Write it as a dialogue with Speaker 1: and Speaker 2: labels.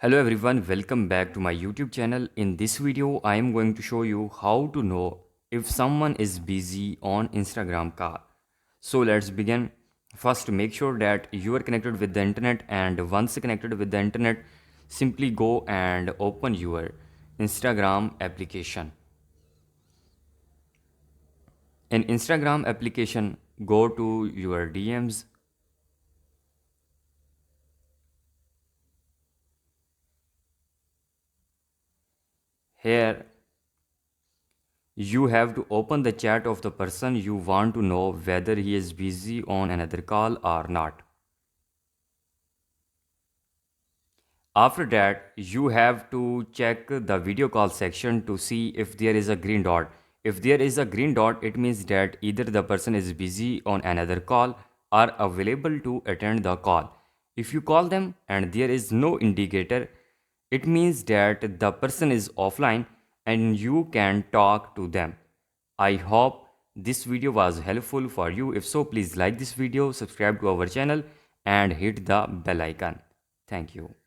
Speaker 1: Hello everyone, welcome back to my YouTube channel. In this video, I am going to show you how to know if someone is busy on Instagram call. So let's begin. First, make sure that you are connected with the internet, and once connected with the internet, simply go and open your Instagram application. In Instagram application, go to your DMs. Here you have to open the chat of the person you want to know whether he is busy on another call or not. After that, you have to check the video call section to see if there is a green dot. If there is a green dot, it means that either the person is busy on another call or available to attend the call. If you call them and there is no indicator, it means that the person is offline and you can talk to them. I hope this video was helpful for you. If so, please like this video, subscribe to our channel and hit the bell icon. Thank you.